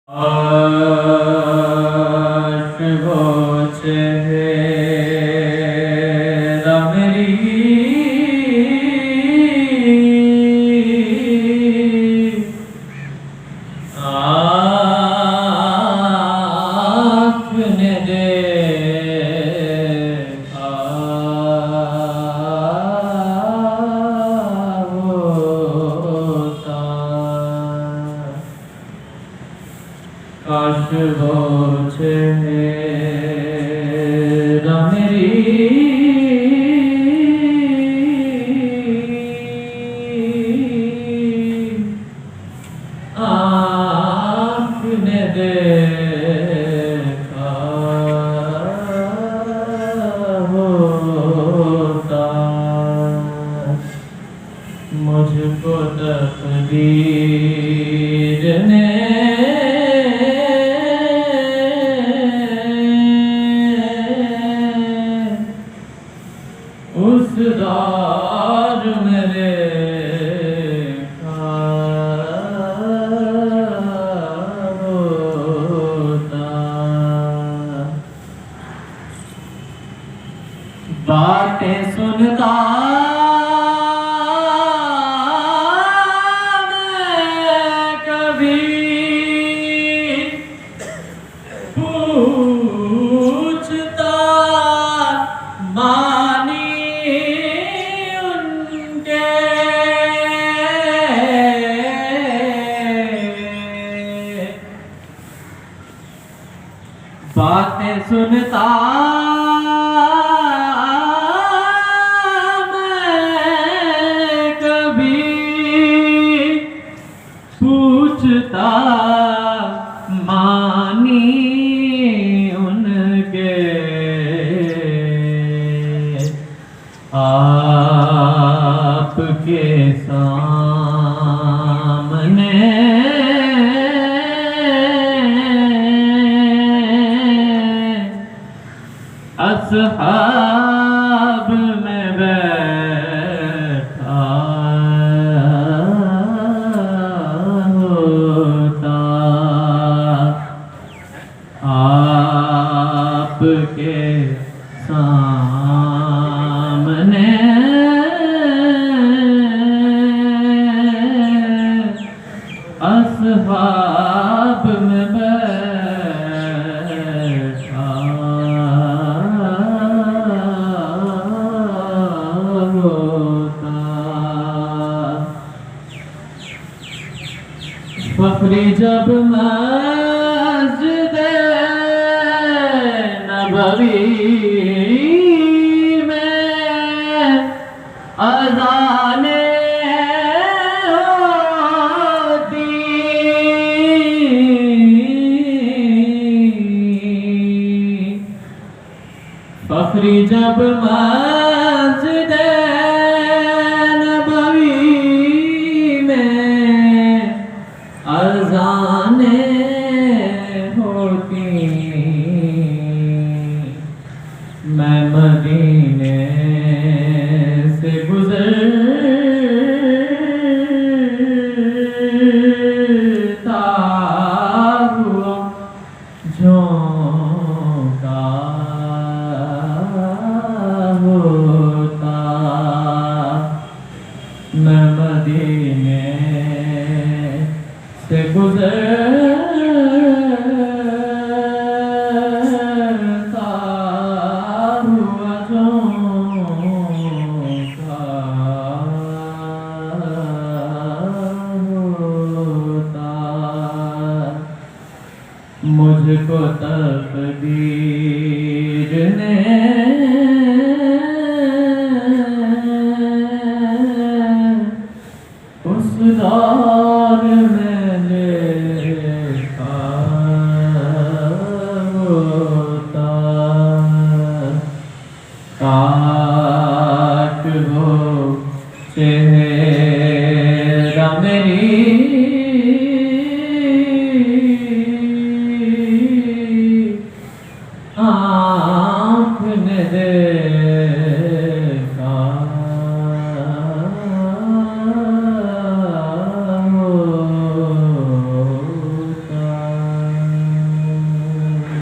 आश वो चेहरा मेरी आँख ने देखा होता। काश वो चेहरा मेरी आँख ने देखा होता। मुझको तकदीर ने उस दौर में देखा होता। बातें सुनता मैं कभी पूछता मानी उनके बातें सुनता मैं कभी पूछता मानी उनके। आपके सामने अस्हाब में बैठा होता। आपके सामने अस्हाब में बैठा होता। फखरी जब मस्जिद नबवी में अज़ाने होती। फखरी जब मस्जिद नबवी में अज़ाने होती। मैं मदीने से गुज़रता हुआ झोंका होता। मैं मदीने से गुज़रता हुआ झोंका होता। मुझको तकदीर ने